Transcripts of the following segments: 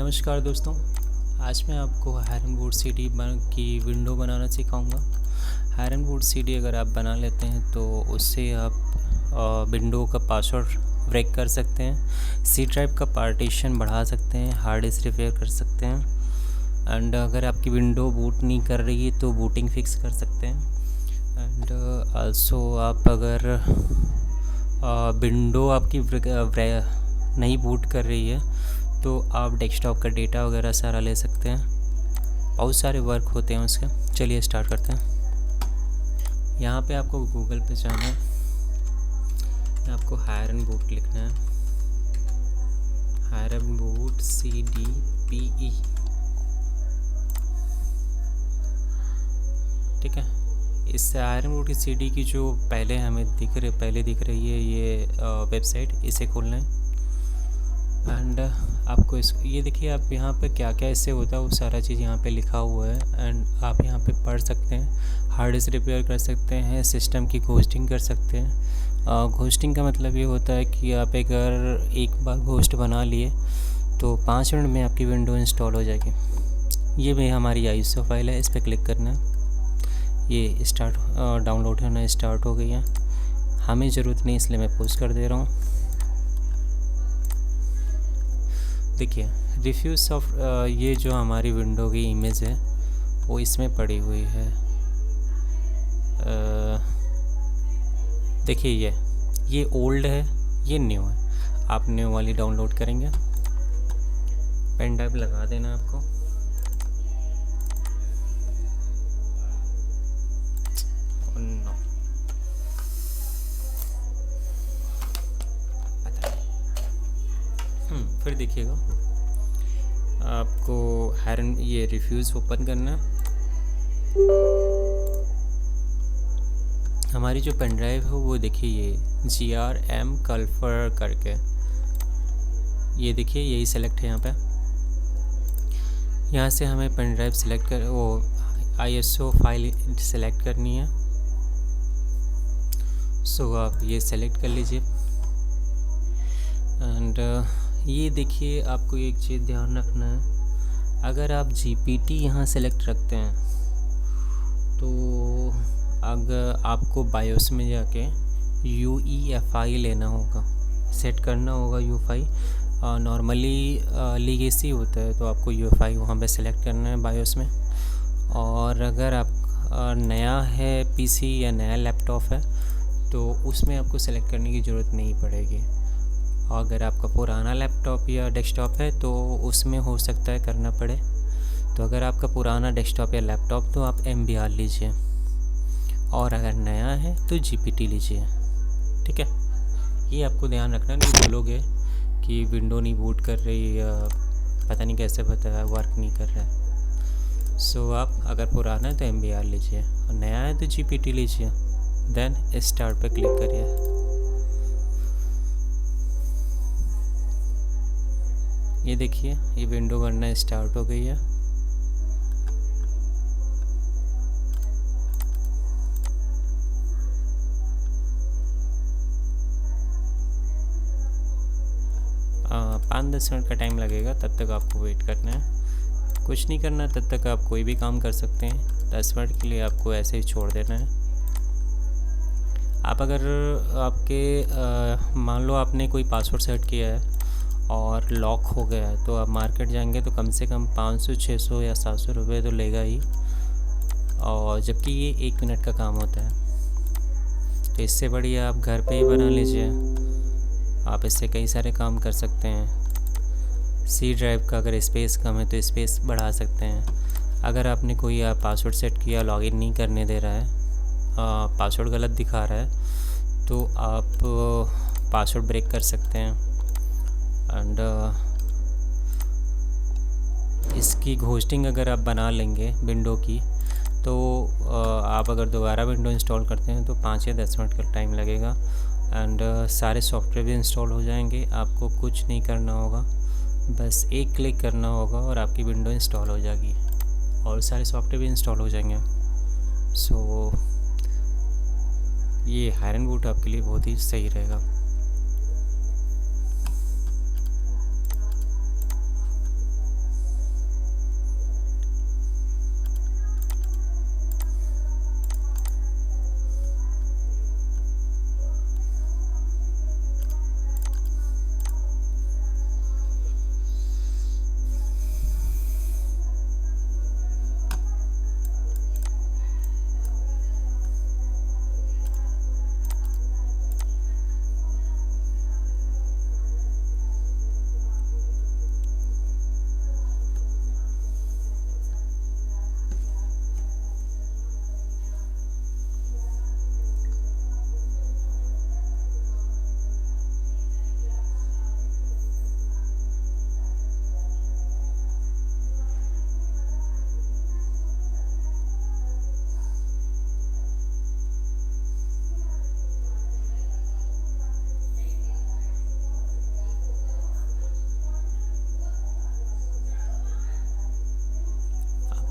नमस्कार दोस्तों। आज मैं आपको हैरनवुड सीडी की विंडो बनाना सिखाऊंगा। हैरनवुड सीडी अगर आप बना लेते हैं तो उससे आप विंडो का पासवर्ड ब्रेक कर सकते हैं, सी ड्राइव का पार्टीशन बढ़ा सकते हैं, हार्ड डिस्क रिपेयर कर सकते हैं एंड अगर आपकी विंडो बूट नहीं कर रही है तो बूटिंग फिक्स कर सकते हैं। एंड आल्सो आप अगर विंडो आपकी नहीं बूट कर रही है तो आप डेस्कटॉप का डेटा वगैरह सारा ले सकते हैं। बहुत सारे वर्क होते हैं उसके। चलिए स्टार्ट करते हैं। यहाँ पे आपको गूगल पे जाना है, आपको हैरनवुड लिखना है, हैरनवुड CDPE, ठीक है। इस हैरनवुड की सीडी की जो पहले दिख रही है ये वेबसाइट, इसे खोलना है एंड आपको ये देखिए आप यहाँ पे क्या क्या इससे होता है वो सारा चीज़ यहाँ पे लिखा हुआ है एंड आप यहाँ पे पढ़ सकते हैं। हार्ड डिस्क रिपेयर कर सकते हैं, सिस्टम की घोस्टिंग कर सकते हैं। घोस्टिंग का मतलब ये होता है कि आप अगर एक बार घोस्ट बना लिए तो 5 मिनट में आपकी विंडो इंस्टॉल हो जाएगी। ये भी हमारी ISO फाइल है, इस पर क्लिक करना है। ये डाउनलोड होना स्टार्ट हो गई है। हमें ज़रूरत नहीं इसलिए मैं पोस्ट कर दे रहा हूँ। देखिए रिफ्यूज ऑफ ये जो हमारी विंडो की इमेज है वो इसमें पड़ी हुई है। देखिए ये ओल्ड है, ये न्यू है। आप न्यू वाली डाउनलोड करेंगे, पेन ड्राइव लगा देना आपको। नो फिर देखिएगा आपको ये रिफ्यूज़ ओपन करना है। हमारी जो पेन ड्राइव है वो देखिए ये GRM कल्फर करके, ये देखिए यही सेलेक्ट है। यहाँ से हमें पेन ड्राइव सेलेक्ट कर ISO फाइल सेलेक्ट करनी है। सो आप ये सेलेक्ट कर लीजिए एंड ये देखिए आपको एक चीज़ ध्यान रखना है, अगर आप GPT यहाँ सेलेक्ट रखते हैं तो अगर आपको बायोस में जाके UEFI लेना होगा, सेट करना होगा UEFI। नॉर्मली लीगेसी होता है तो आपको UEFI वहाँ पे सेलेक्ट करना है बायोस में। और अगर आप नया है PC या नया लैपटॉप है तो उसमें आपको सेलेक्ट करने की ज़रूरत नहीं पड़ेगी। अगर आपका पुराना लैपटॉप या डेस्कटॉप है तो उसमें हो सकता है करना पड़े। तो अगर आपका पुराना डेस्कटॉप या लैपटॉप तो आप MBR लीजिए, और अगर नया है तो GPT लीजिए, ठीक है। ये आपको ध्यान रखना, नहीं बोलोगे कि विंडो नहीं बूट कर रही या पता नहीं कैसे वर्क नहीं कर रहा है। सो आप अगर पुराना है तो MBR लीजिए और नया है तो GPT लीजिए, देन स्टार्ट पे क्लिक करिए। ये देखिए ये विंडो बनना स्टार्ट हो गई है। पाँच 10 मिनट का टाइम लगेगा, तब तक आपको वेट करना है। कुछ नहीं करना, तब तक आप कोई भी काम कर सकते हैं। 10 मिनट के लिए आपको ऐसे ही छोड़ देना है। आप अगर मान लो आपने कोई पासवर्ड सेट किया है और लॉक हो गया है तो आप मार्केट जाएंगे तो कम से कम 500 600 या 700 रुपये तो लेगा ही, और जबकि ये 1 मिनट का काम होता है। तो इससे बढ़िया आप घर पे ही बना लीजिए। आप इससे कई सारे काम कर सकते हैं। सी ड्राइव का अगर स्पेस कम है तो स्पेस बढ़ा सकते हैं। अगर आपने कोई पासवर्ड सेट किया, लॉगिन नहीं करने दे रहा है, पासवर्ड गलत दिखा रहा है, तो आप पासवर्ड ब्रेक कर सकते हैं। एंड इसकी घोस्टिंग अगर आप बना लेंगे विंडो की तो आप अगर दोबारा विंडो इंस्टॉल करते हैं तो 5 या 10 मिनट का टाइम लगेगा एंड सारे सॉफ्टवेयर भी इंस्टॉल हो जाएंगे। आपको कुछ नहीं करना होगा, बस एक क्लिक करना होगा और आपकी विंडो इंस्टॉल हो जाएगी और सारे सॉफ्टवेयर भी इंस्टॉल हो जाएंगे। सो ये हैरनवुड आपके लिए बहुत ही सही रहेगा।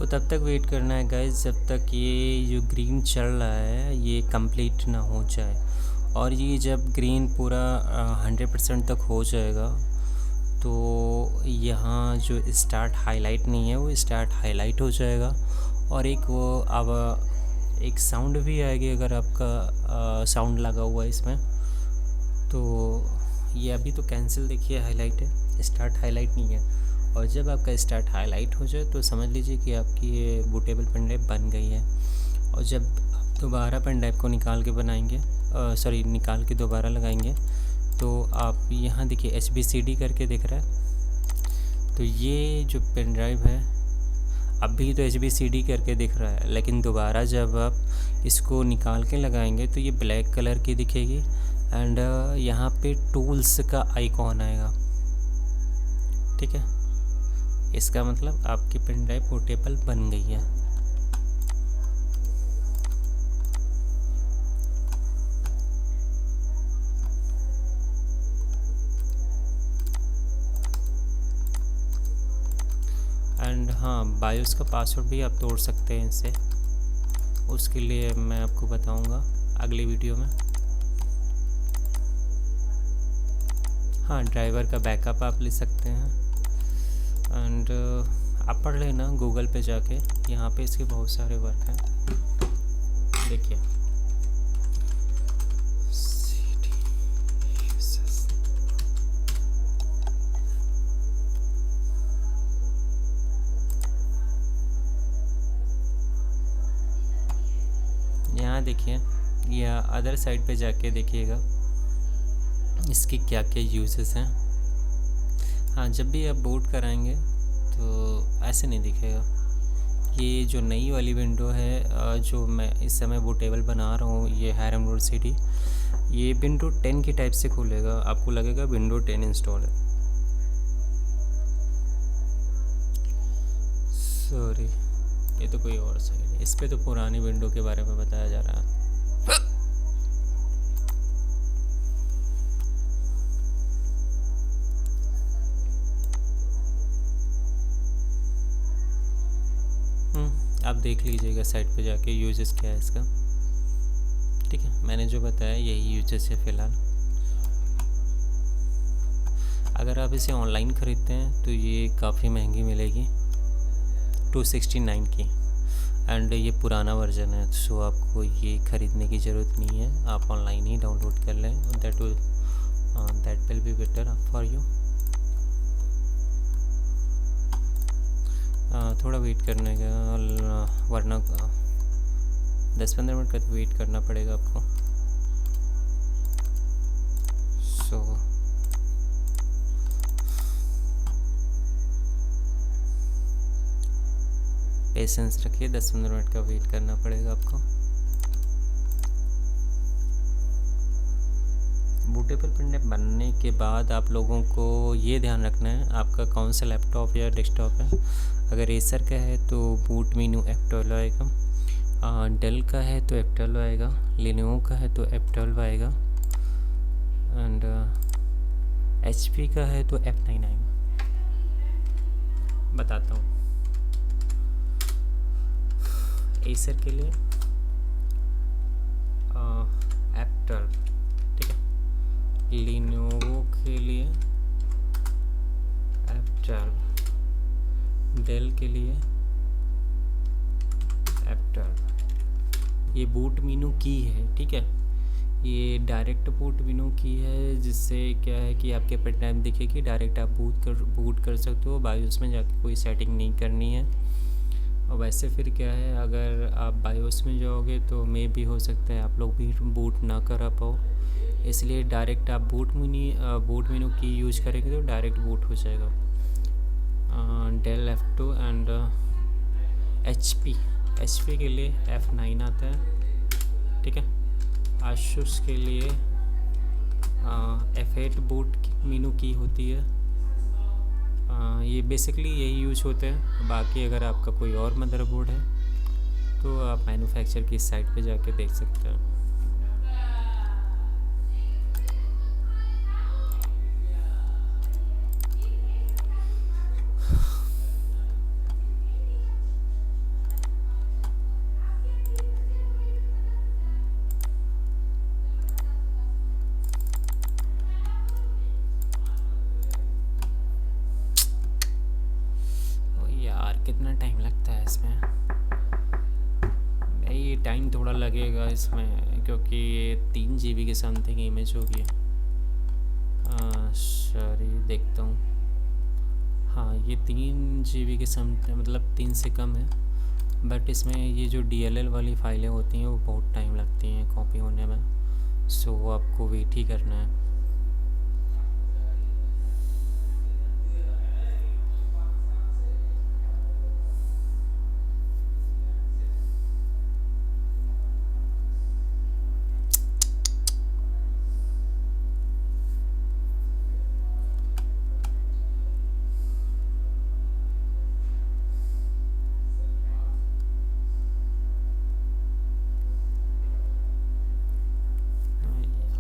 आपको तब तक वेट करना है गाइस जब तक ये जो ग्रीन चल रहा है ये कंप्लीट ना हो जाए। और ये जब ग्रीन पूरा 100% तक हो जाएगा तो यहाँ जो स्टार्ट हाईलाइट नहीं है वो स्टार्ट हाईलाइट हो जाएगा। और एक वो अब एक साउंड भी आएगी अगर आपका साउंड लगा हुआ है इसमें। तो ये अभी तो कैंसिल देखिए हाईलाइट है, स्टार्ट हाईलाइट नहीं है। और जब आपका स्टार्ट हाईलाइट हो जाए तो समझ लीजिए कि आपकी ये बूटेबल पेन ड्राइव बन गई है। और जब आप दोबारा पेन ड्राइव को निकाल के बनाएंगे, निकाल के दोबारा लगाएंगे, तो आप यहाँ देखिए HBCD करके दिख रहा है। तो ये जो पेन ड्राइव है अभी तो HBCD करके दिख रहा है, लेकिन दोबारा जब आप इसको निकाल के लगाएंगे तो ये ब्लैक कलर की दिखेगी। एंड यहाँ पे टूल्स का आइकॉन आएगा, ठीक है। इसका मतलब आपकी पेन ड्राइव पोर्टेबल बन गई है। एंड हाँ, बायोस का पासवर्ड भी आप तोड़ सकते हैं इससे, उसके लिए मैं आपको बताऊंगा अगली वीडियो में। हाँ, ड्राइवर का बैकअप आप ले सकते हैं। एंड आप पढ़ लेना गूगल पे जाके, यहाँ पे इसके बहुत सारे वर्क हैं, देखिए। यहाँ देखिए, या अदर साइड पे जाके देखिएगा इसके क्या क्या यूजेस हैं। हाँ, जब भी आप बूट कराएंगे तो ऐसे नहीं दिखेगा। ये जो नई वाली विंडो है जो मैं इस समय बूटेबल बना रहा हूँ, ये हैरम रोड सिटी, ये विंडो 10 की टाइप से खुलेगा, आपको लगेगा विंडो 10 इंस्टॉल है। सॉरी, ये तो कोई और साइड है, इस पे तो पुरानी विंडो के बारे में बताया जा रहा है। आप देख लीजिएगा साइट पे जाके यूजेस क्या है इसका, ठीक है। मैंने जो बताया यही यूजेस है फ़िलहाल। अगर आप इसे ऑनलाइन ख़रीदते हैं तो ये काफ़ी महंगी मिलेगी, 269 की। एंड ये पुराना वर्जन है, सो आपको ये ख़रीदने की ज़रूरत नहीं है, आप ऑनलाइन ही डाउनलोड कर लें। That will be better for you. थोड़ा वेट करने का, वरना 10-15 मिनट का वेट करना पड़ेगा आपको। सो पेशेंस रखिए, 10-15 मिनट का वेट करना पड़ेगा आपको। बूटेबल पेन ड्राइव बनने के बाद आप लोगों को ये ध्यान रखना है आपका कौन सा लैपटॉप या डेस्कटॉप है। अगर एसर का है तो बूट मेन्यू F12 आएगा, डेल का है तो F12 आएगा, लिनोवो का है तो F12 आएगा, एंड HP का है तो F9 आएगा। बताता हूँ। एसर के लिए F12, ठीक है। लिनोवो के लिए F12, डेल के लिए F12। ये बूट मेनू की है, ठीक है। ये डायरेक्ट बूट मेनू की है, जिससे क्या है कि आपके पेन ड्राइव दिखेगी, डायरेक्ट आप बूट कर सकते हो, बायोस में जाके कोई सेटिंग नहीं करनी है। और वैसे फिर क्या है, अगर आप बायोस में जाओगे तो मे भी हो सकता है आप लोग भी बूट ना कर पाओ, इसलिए डायरेक्ट आप बूट मेनू की यूज करेंगे तो डायरेक्ट बूट हो जाएगा। डेल F2 एंड HP के लिए F9 आता है, ठीक है। आसूस के लिए F8 बूट मेनू की होती है। ये बेसिकली यही यूज होते हैं। बाकी अगर आपका कोई और मदरबोर्ड है तो आप मैन्युफैक्चर की साइट पे जाके देख सकते हैं। कितना टाइम लगता है इसमें? भाई टाइम थोड़ा लगेगा इसमें, क्योंकि ये 3 GB के समथिंग इमेज होगी। सॉरी, देखता हूँ। हाँ, ये 3 GB के समथिंग, मतलब 3 से कम है। बट इसमें ये जो DLL वाली फाइलें होती हैं वो बहुत टाइम लगती हैं कॉपी होने में। सो आपको वेट ही करना है। हाँ यार,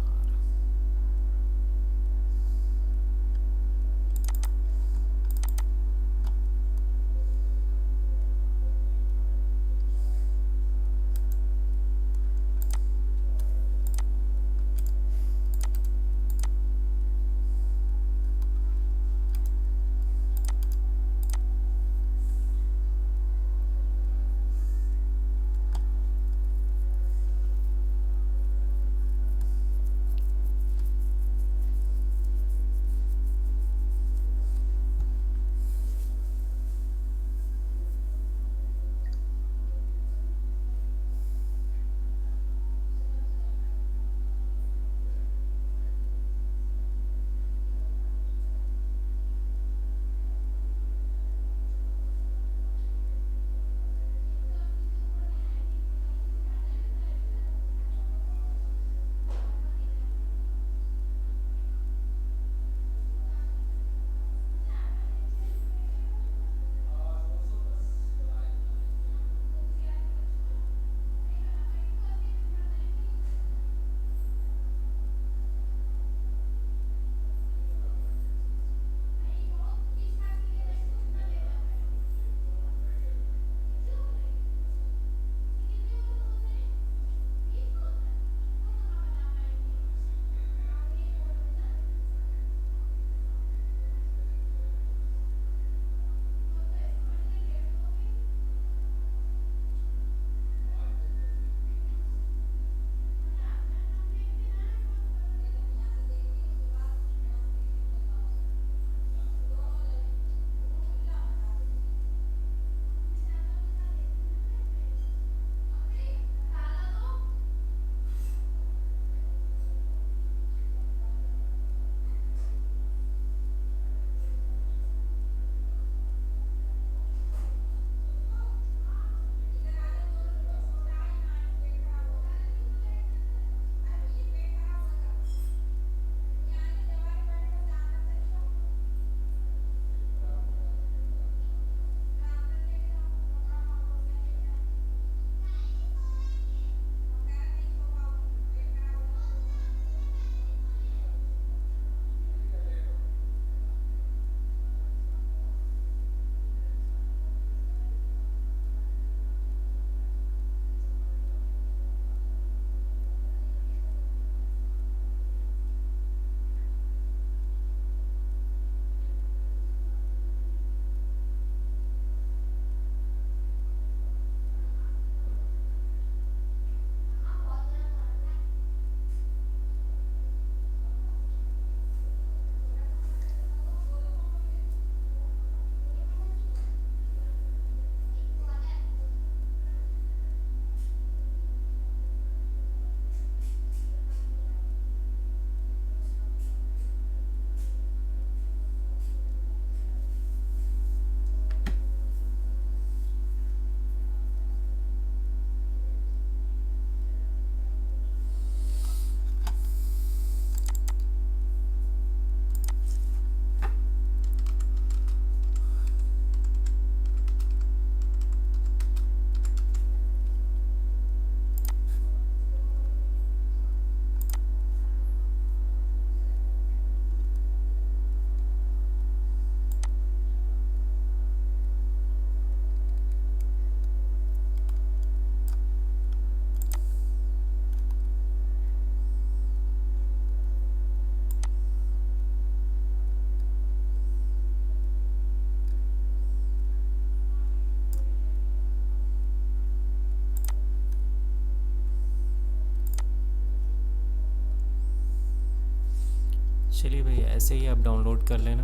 चलिए भाई, ऐसे ही आप डाउनलोड कर लेना,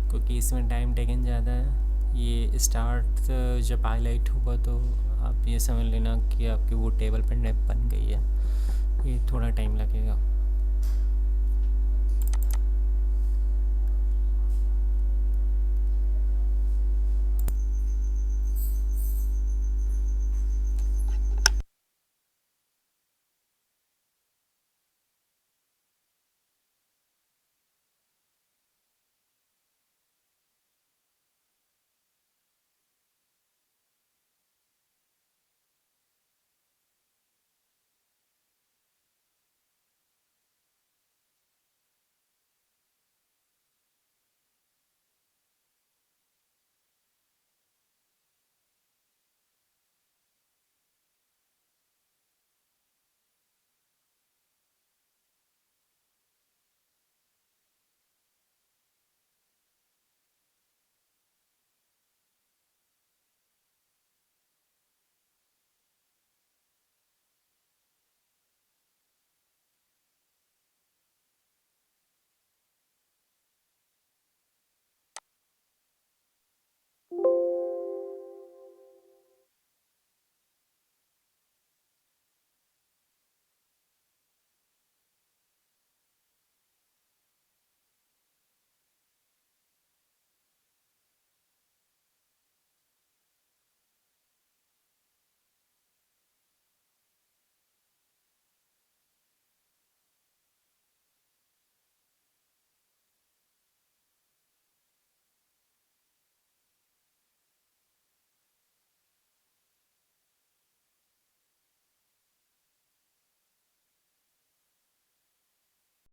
क्योंकि इसमें टाइम टेकन ज़्यादा है। ये स्टार्ट जब हाईलाइट होगा तो आप ये समझ लेना कि आपकी वो टेबल पेन ड्राइव बन गई है। ये थोड़ा टाइम लगेगा।